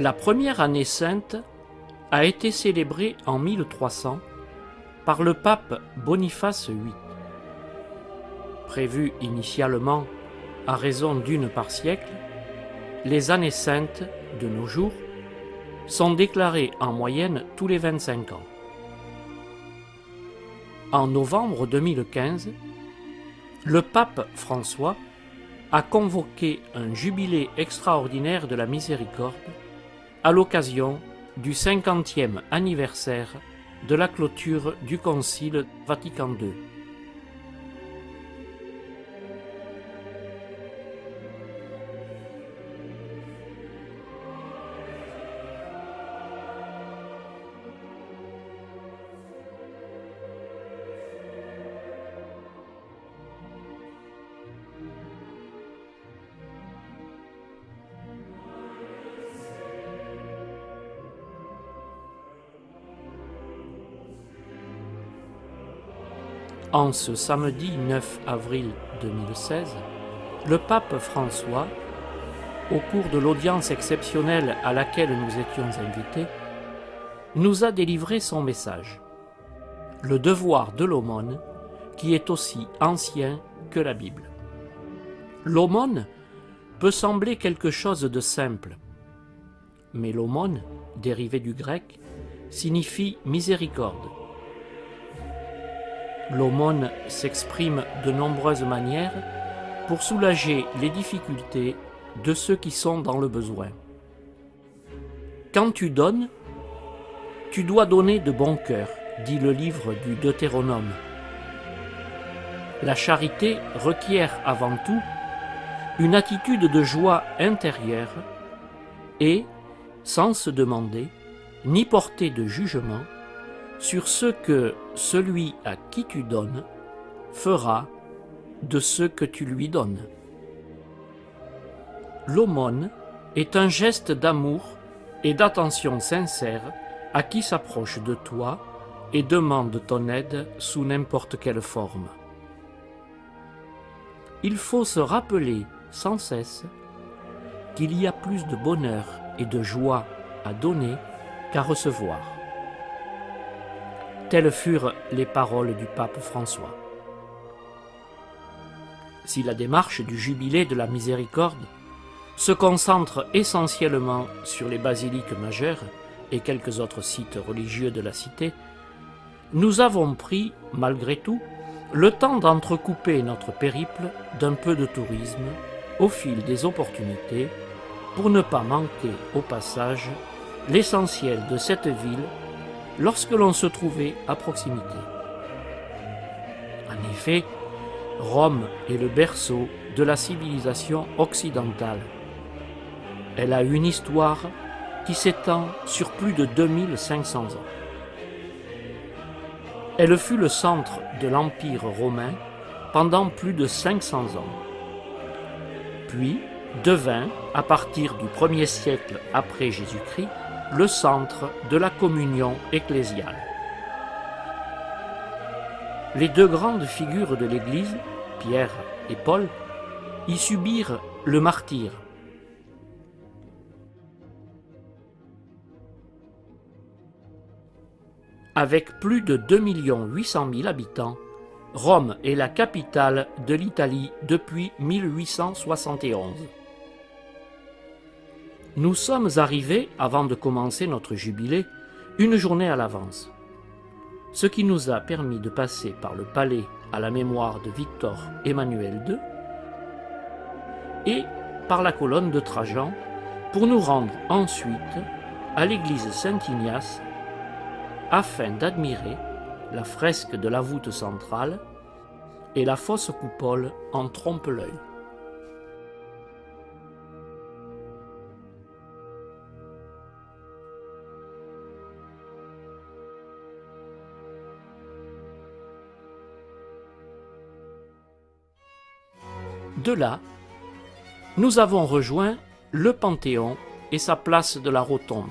La première année sainte a été célébrée en 1300 par le pape Boniface VIII. Prévue initialement à raison d'une par siècle, les années saintes, de nos jours, sont déclarées en moyenne tous les 25 ans. En novembre 2015, le pape François a convoqué un jubilé extraordinaire de la miséricorde à l'occasion du 50e anniversaire de la clôture du Concile Vatican II. En ce samedi 9 avril 2016, le pape François, au cours de l'audience exceptionnelle à laquelle nous étions invités, nous a délivré son message, le devoir de l'aumône, qui est aussi ancien que la Bible. L'aumône peut sembler quelque chose de simple, mais l'aumône, dérivé du grec, signifie miséricorde. L'aumône s'exprime de nombreuses manières pour soulager les difficultés de ceux qui sont dans le besoin. Quand tu donnes, tu dois donner de bon cœur, dit le livre du Deutéronome. La charité requiert avant tout une attitude de joie intérieure et, sans se demander, ni porter de jugement, sur ce que celui à qui tu donnes fera de ce que tu lui donnes. L'aumône est un geste d'amour et d'attention sincère à qui s'approche de toi et demande ton aide sous n'importe quelle forme. Il faut se rappeler sans cesse qu'il y a plus de bonheur et de joie à donner qu'à recevoir. Telles furent les paroles du pape François. Si la démarche du jubilé de la miséricorde se concentre essentiellement sur les basiliques majeures et quelques autres sites religieux de la cité, nous avons pris, malgré tout, le temps d'entrecouper notre périple d'un peu de tourisme au fil des opportunités pour ne pas manquer au passage l'essentiel de cette ville lorsque l'on se trouvait à proximité. En effet, Rome est le berceau de la civilisation occidentale. Elle a une histoire qui s'étend sur plus de 2500 ans. Elle fut le centre de l'Empire romain pendant plus de 500 ans, puis devint, à partir du 1er siècle après Jésus-Christ, le centre de la communion ecclésiale. Les deux grandes figures de l'Église, Pierre et Paul, y subirent le martyre. Avec plus de 2 800 000 habitants, Rome est la capitale de l'Italie depuis 1871. Nous sommes arrivés, avant de commencer notre jubilé, une journée à l'avance, ce qui nous a permis de passer par le palais à la mémoire de Victor Emmanuel II et par la colonne de Trajan pour nous rendre ensuite à l'église Saint-Ignace afin d'admirer la fresque de la voûte centrale et la fausse coupole en trompe-l'œil. De là, nous avons rejoint le Panthéon et sa place de la Rotonde.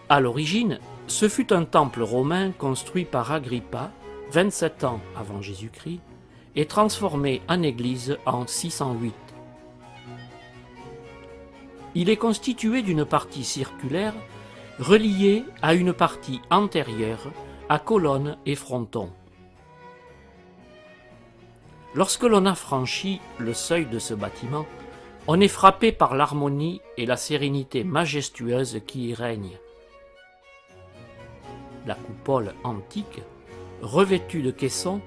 À l'origine, ce fut un temple romain construit par Agrippa, 27 ans avant Jésus-Christ, et transformé en église en 608. Il est constitué d'une partie circulaire reliée à une partie antérieure à colonnes et frontons. Lorsque l'on a franchi le seuil de ce bâtiment, on est frappé par l'harmonie et la sérénité majestueuse qui y règnent. La coupole antique, revêtue de caissons,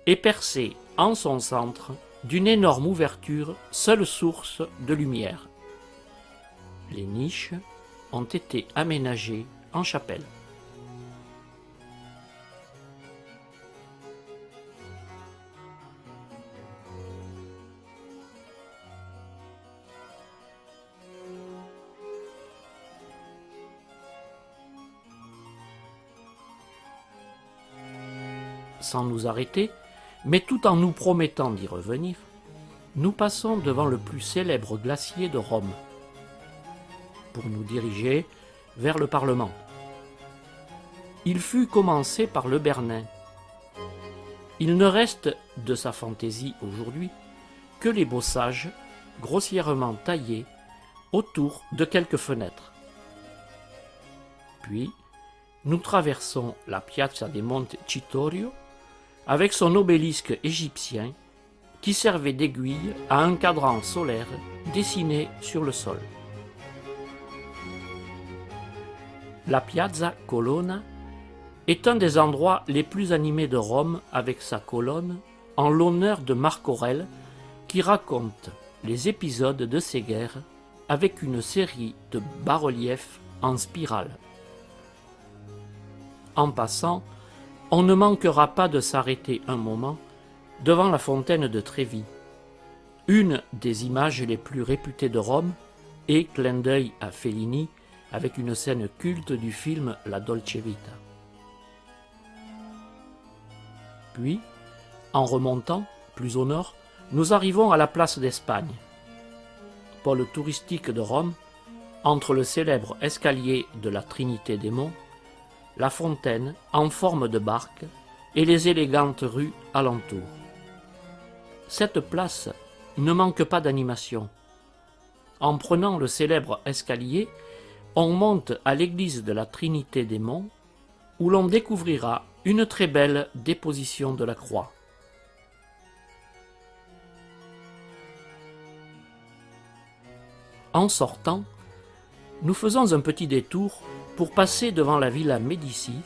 est percée en son centre d'une énorme ouverture, seule source de lumière. Les niches ont été aménagées en chapelle. Sans nous arrêter, mais tout en nous promettant d'y revenir, nous passons devant le plus célèbre glacier de Rome, pour nous diriger vers le Parlement. Il fut commencé par le Bernin. Il ne reste de sa fantaisie aujourd'hui que les bossages grossièrement taillés autour de quelques fenêtres. Puis, nous traversons la Piazza de Monte Citorio avec son obélisque égyptien qui servait d'aiguille à un cadran solaire dessiné sur le sol. La Piazza Colonna est un des endroits les plus animés de Rome avec sa colonne en l'honneur de Marc Aurèle qui raconte les épisodes de ces guerres avec une série de bas-reliefs en spirale. En passant, on ne manquera pas de s'arrêter un moment devant la fontaine de Trévi, une des images les plus réputées de Rome et clin d'œil à Fellini avec une scène culte du film La Dolce Vita. Puis, en remontant, plus au nord, nous arrivons à la place d'Espagne, pôle touristique de Rome, entre le célèbre escalier de la Trinité des Monts, la fontaine en forme de barque et les élégantes rues alentour. Cette place ne manque pas d'animation. En prenant le célèbre escalier, on monte à l'église de la Trinité des Monts, où l'on découvrira une très belle déposition de la croix. En sortant, nous faisons un petit détour pour passer devant la Villa Médicis,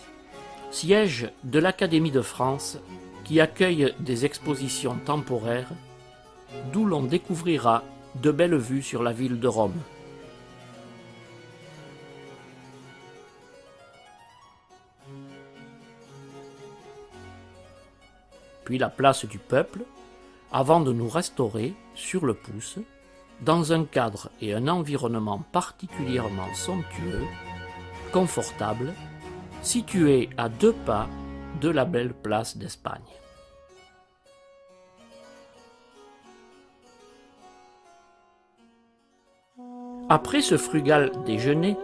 siège de l'Académie de France qui accueille des expositions temporaires, d'où l'on découvrira de belles vues sur la ville de Rome. Puis la place du Peuple, avant de nous restaurer sur le pouce, dans un cadre et un environnement particulièrement somptueux, confortable, situé à 2 pas de la belle place d'Espagne. Après ce frugal déjeuner,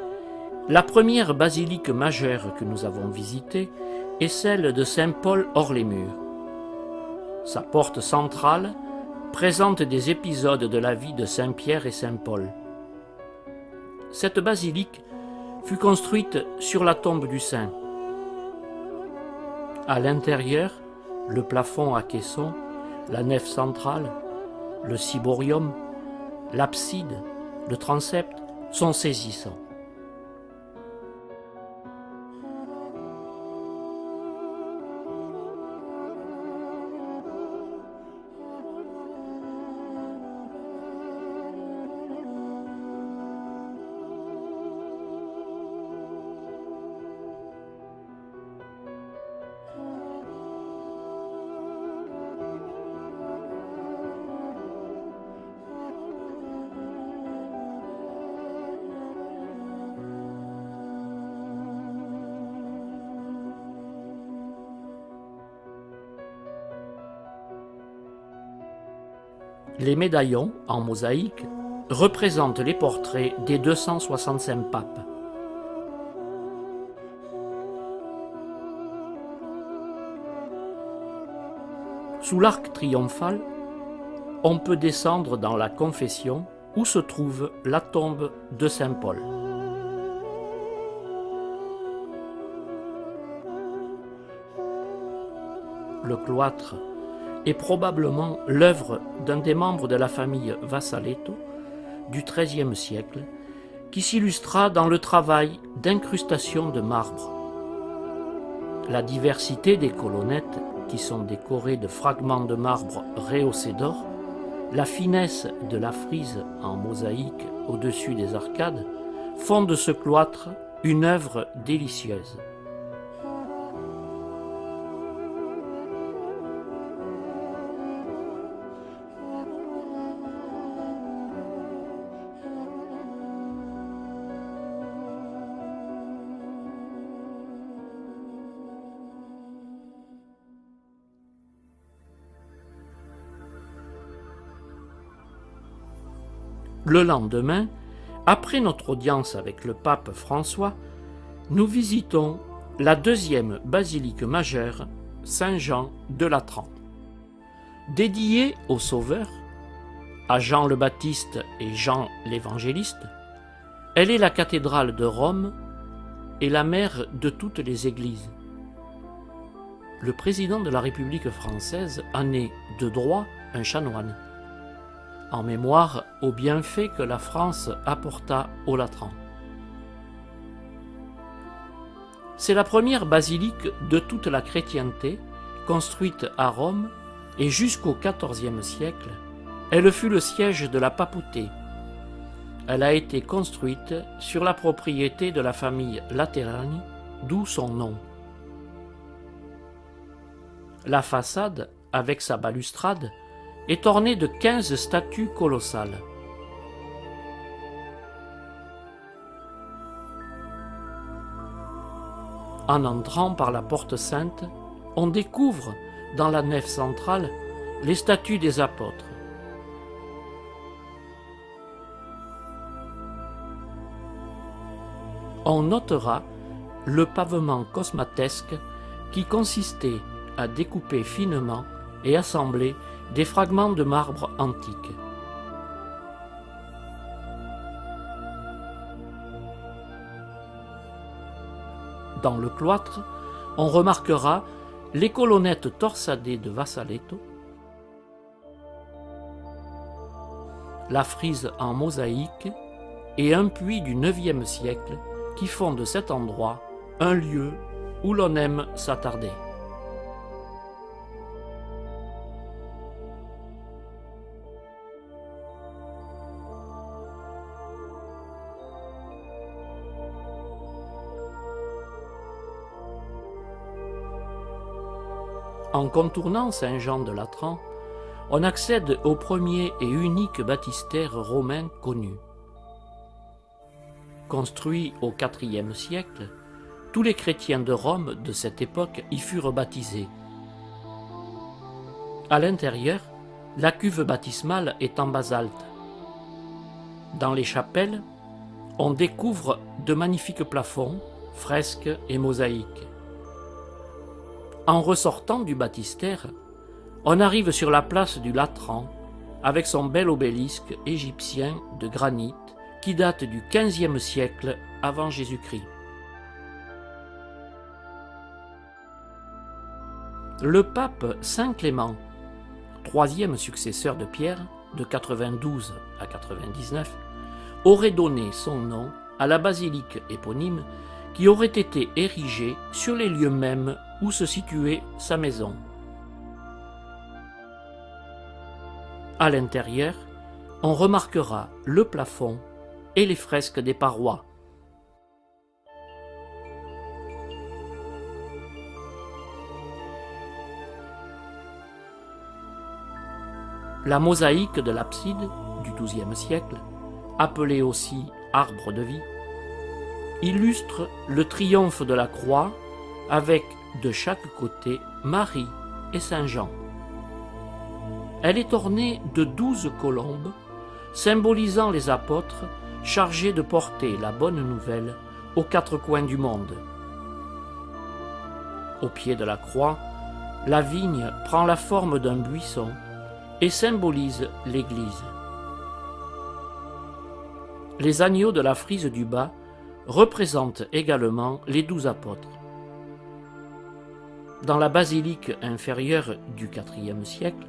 la première basilique majeure que nous avons visitée est celle de Saint-Paul hors les murs. Sa porte centrale présente des épisodes de la vie de Saint-Pierre et Saint-Paul. Cette basilique fut construite sur la tombe du saint. À l'intérieur, le plafond à caissons, la nef centrale, le ciborium, l'abside, le transept sont saisissants. Les médaillons, en mosaïque, représentent les portraits des 265 papes. Sous l'arc triomphal, on peut descendre dans la confession où se trouve la tombe de saint Paul. Le cloître est probablement l'œuvre d'un des membres de la famille Vassaletto du XIIIe siècle, qui s'illustra dans le travail d'incrustation de marbre. La diversité des colonnettes, qui sont décorées de fragments de marbre rehaussés d'or, la finesse de la frise en mosaïque au-dessus des arcades, font de ce cloître une œuvre délicieuse. Le lendemain, après notre audience avec le pape François, nous visitons la deuxième basilique majeure, Saint-Jean de Latran. Dédiée au Sauveur, à Jean le Baptiste et Jean l'Évangéliste, elle est la cathédrale de Rome et la mère de toutes les églises. Le président de la République française en est de droit un chanoine, en mémoire aux bienfaits que la France apporta aux Latrans. C'est la première basilique de toute la chrétienté, construite à Rome, et jusqu'au XIVe siècle, elle fut le siège de la papauté. Elle a été construite sur la propriété de la famille Laterani, d'où son nom. La façade, avec sa balustrade, est ornée de 15 statues colossales. En entrant par la porte sainte, on découvre, dans la nef centrale, les statues des apôtres. On notera le pavement cosmatesque qui consistait à découper finement et assembler des fragments de marbre antique. Dans le cloître, on remarquera les colonnettes torsadées de Vassaletto, la frise en mosaïque et un puits du IXe siècle qui font de cet endroit un lieu où l'on aime s'attarder. En contournant Saint-Jean de Latran, on accède au premier et unique baptistère romain connu. Construit au IVe siècle, tous les chrétiens de Rome de cette époque y furent baptisés. À l'intérieur, la cuve baptismale est en basalte. Dans les chapelles, on découvre de magnifiques plafonds, fresques et mosaïques. En ressortant du baptistère, on arrive sur la place du Latran avec son bel obélisque égyptien de granit qui date du XVe siècle avant Jésus-Christ. Le pape Saint Clément, troisième successeur de Pierre, de 92 à 99, aurait donné son nom à la basilique éponyme qui aurait été érigée sur les lieux mêmes où se situait sa maison. À l'intérieur, on remarquera le plafond et les fresques des parois. La mosaïque de l'abside du XIIe siècle, appelée aussi arbre de vie, illustre le triomphe de la croix avec de chaque côté Marie et Saint Jean. Elle est ornée de 12 colombes symbolisant les apôtres chargés de porter la bonne nouvelle aux quatre coins du monde. Au pied de la croix, la vigne prend la forme d'un buisson et symbolise l'Église. les agneaux de la frise du bas représentent également les 12 apôtres. Dans la basilique inférieure du IVe siècle,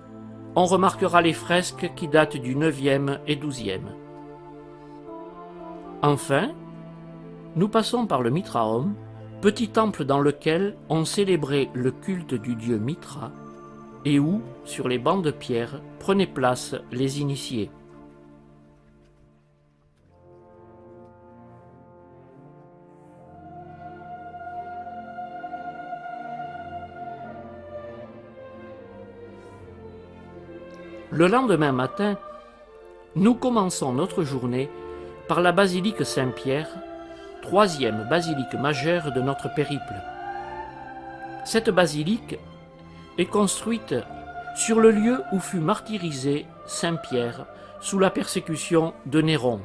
on remarquera les fresques qui datent du IXe et XIIe. Enfin, nous passons par le Mitraum, petit temple dans lequel on célébrait le culte du dieu Mitra et où, sur les bancs de pierre, prenaient place les initiés. Le lendemain matin, nous commençons notre journée par la basilique Saint-Pierre, troisième basilique majeure de notre périple. Cette basilique est construite sur le lieu où fut martyrisé Saint-Pierre sous la persécution de Néron.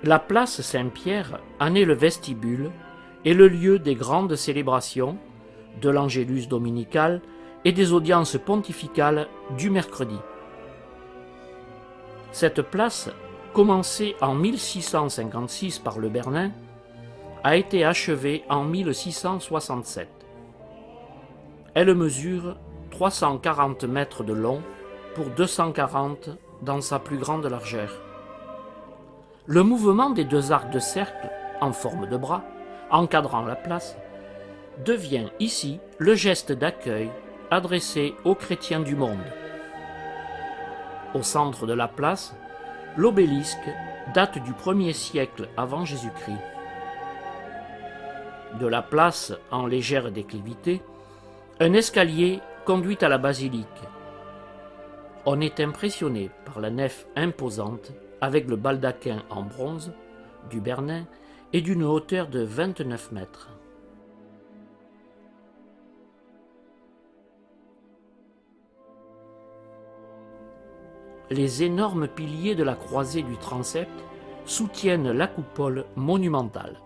La place Saint-Pierre en est le vestibule et le lieu des grandes célébrations, de l'Angélus dominical et des audiences pontificales du mercredi. Cette place, commencée en 1656 par le Bernin, a été achevée en 1667. Elle mesure 340 mètres de long pour 240 dans sa plus grande largeur. Le mouvement des deux arcs de cercle, en forme de bras, encadrant la place, devient ici le geste d'accueil adressé aux chrétiens du monde. Au centre de la place, l'obélisque date du 1er siècle avant Jésus-Christ. De la place, en légère déclivité, un escalier conduit à la basilique. On est impressionné par la nef imposante avec le baldaquin en bronze du Bernin et d'une hauteur de 29 mètres. Les énormes piliers de la croisée du transept soutiennent la coupole monumentale.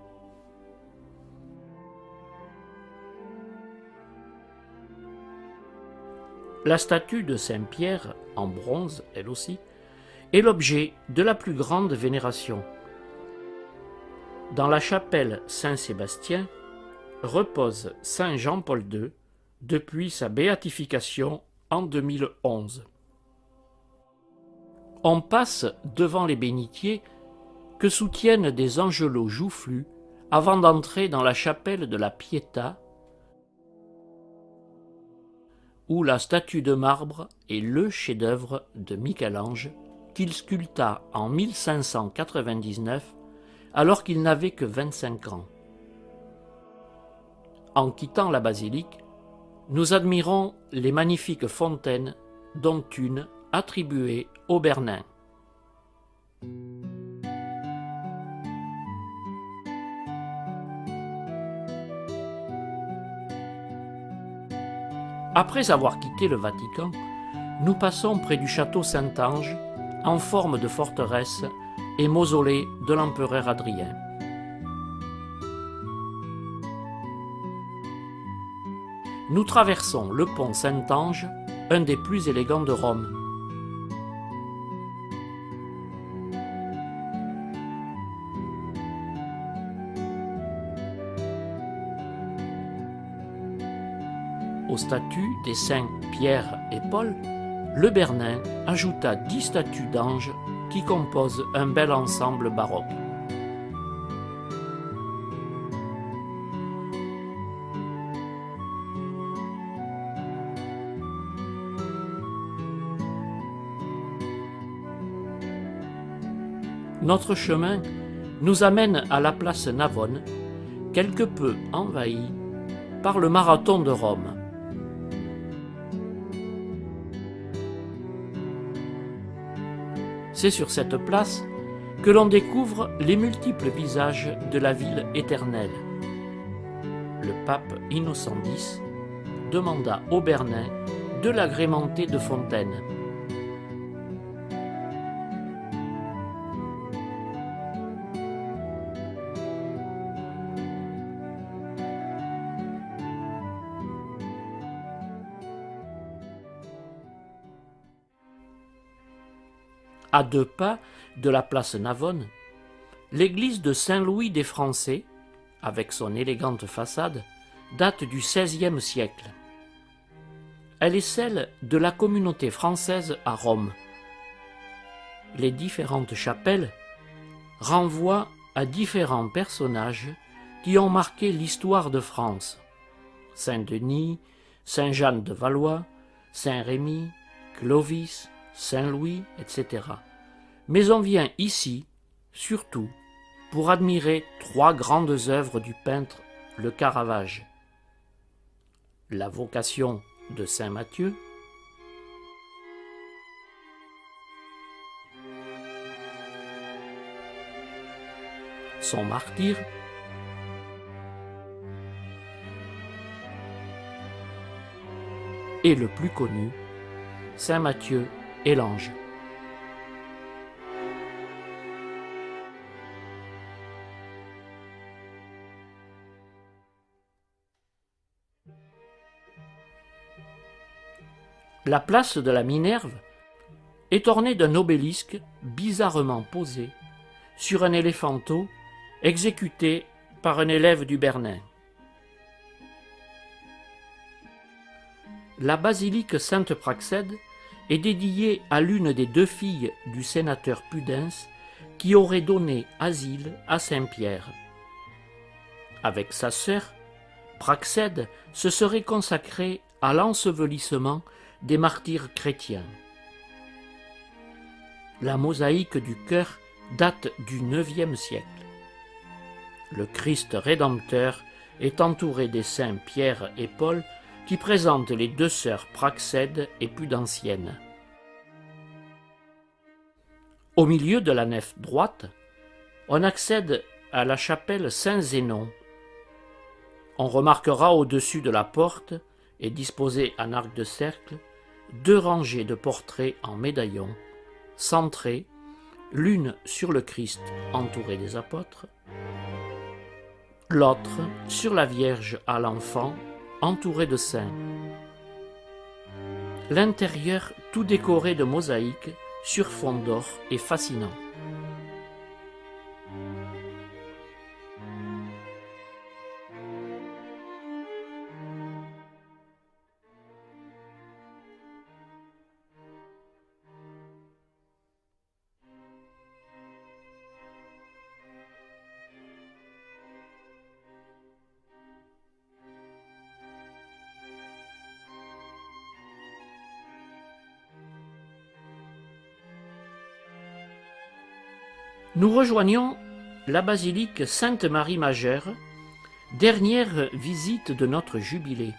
La statue de Saint-Pierre, en bronze elle aussi, est l'objet de la plus grande vénération. Dans la chapelle Saint-Sébastien repose Saint Jean-Paul II depuis sa béatification en 2011. On passe devant les bénitiers que soutiennent des angelots joufflus avant d'entrer dans la chapelle de la Pietà, où la statue de marbre est le chef-d'œuvre de Michel-Ange qu'il sculpta en 1599 alors qu'il n'avait que 25 ans. En quittant la basilique, nous admirons les magnifiques fontaines, dont une attribuée au Bernin. Après avoir quitté le Vatican, nous passons près du château Saint-Ange, en forme de forteresse et mausolée de l'empereur Adrien. Nous traversons le pont Saint-Ange, un des plus élégants de Rome. Aux statues des saints Pierre et Paul, le Bernin ajouta 10 statues d'anges qui composent un bel ensemble baroque. Notre chemin nous amène à la place Navone, quelque peu envahie par le marathon de Rome. C'est sur cette place que l'on découvre les multiples visages de la ville éternelle. Le pape Innocent X demanda au Bernin de l'agrémenter de fontaines. À 2 pas de la place Navone, l'église de Saint-Louis des Français, avec son élégante façade, date du XVIe siècle. Elle est celle de la communauté française à Rome. Les différentes chapelles renvoient à différents personnages qui ont marqué l'histoire de France. Saint-Denis, Saint-Jean de Valois, Saint-Rémy, Clovis, Saint-Louis, etc. Mais on vient ici, surtout, pour admirer trois grandes œuvres du peintre Le Caravage. La Vocation de Saint Matthieu, son martyre, et le plus connu, Saint Matthieu et l'Ange. La place de la Minerve est ornée d'un obélisque bizarrement posé sur un éléphanteau exécuté par un élève du Bernin. La basilique Sainte-Praxède est dédiée à l'une des deux filles du sénateur Pudens qui aurait donné asile à Saint-Pierre. Avec sa sœur, Praxède se serait consacrée à l'ensevelissement des martyrs chrétiens. La mosaïque du chœur date du IXe siècle. Le Christ rédempteur est entouré des saints Pierre et Paul qui présentent les deux sœurs Praxède et Pudensienne. Au milieu de la nef droite, on accède à la chapelle Saint-Zénon. On remarquera au-dessus de la porte, et disposés en arc de cercle, deux rangées de portraits en médaillon, centrés, l'une sur le Christ entouré des apôtres, l'autre sur la Vierge à l'enfant entourée de saints. L'intérieur tout décoré de mosaïques sur fond d'or est fascinant. Nous rejoignons la basilique Sainte-Marie-Majeure, dernière visite de notre jubilé.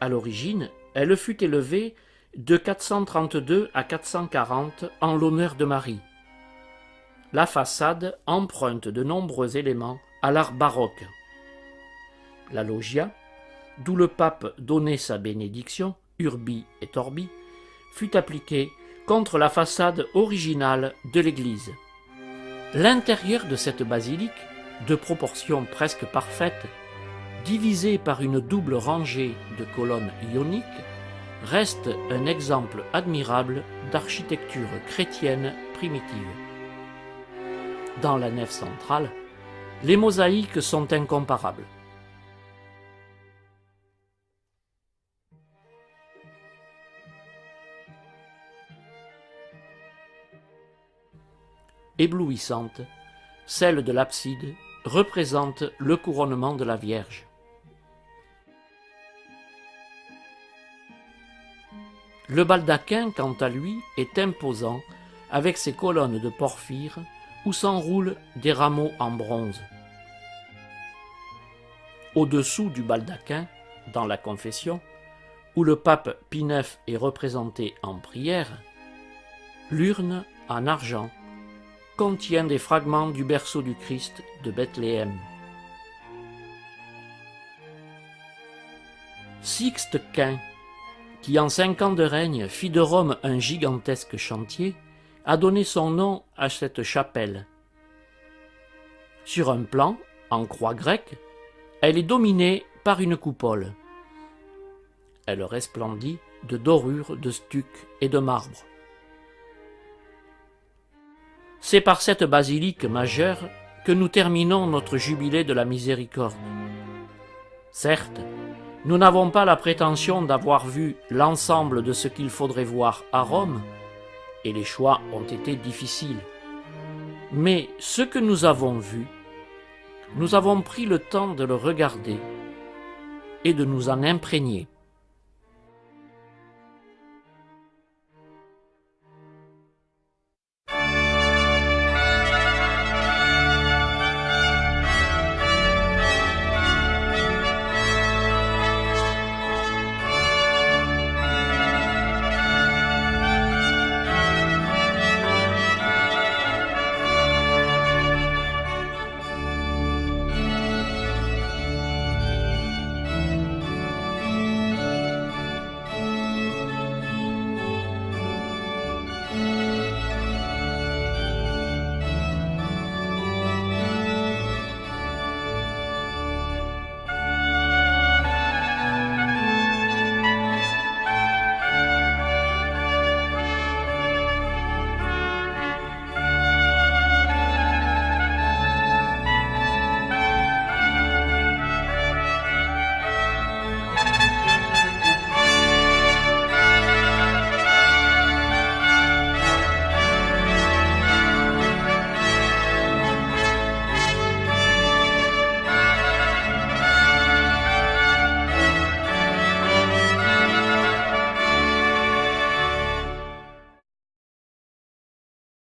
À l'origine, elle fut élevée de 432 à 440 en l'honneur de Marie. La façade emprunte de nombreux éléments à l'art baroque. La loggia, d'où le pape donnait sa bénédiction, Urbi et Orbi, fut appliquée contre la façade originale de l'église. L'intérieur de cette basilique, de proportions presque parfaites, divisée par une double rangée de colonnes ioniques, reste un exemple admirable d'architecture chrétienne primitive. Dans la nef centrale, les mosaïques sont incomparables. Éblouissante, celle de l'abside représente le couronnement de la Vierge. Le baldaquin, quant à lui, est imposant avec ses colonnes de porphyre où s'enroulent des rameaux en bronze. Au-dessous du baldaquin, dans la confession, où le pape Pie IX est représenté en prière, l'urne en argent contient des fragments du berceau du Christ de Bethléem. Sixte Quint, qui en 5 ans de règne fit de Rome un gigantesque chantier, a donné son nom à cette chapelle. Sur un plan, en croix grecque, elle est dominée par une coupole. Elle resplendit de dorures, de stuc et de marbre. C'est par cette basilique majeure que nous terminons notre jubilé de la miséricorde. Certes, nous n'avons pas la prétention d'avoir vu l'ensemble de ce qu'il faudrait voir à Rome, et les choix ont été difficiles. Mais ce que nous avons vu, nous avons pris le temps de le regarder et de nous en imprégner.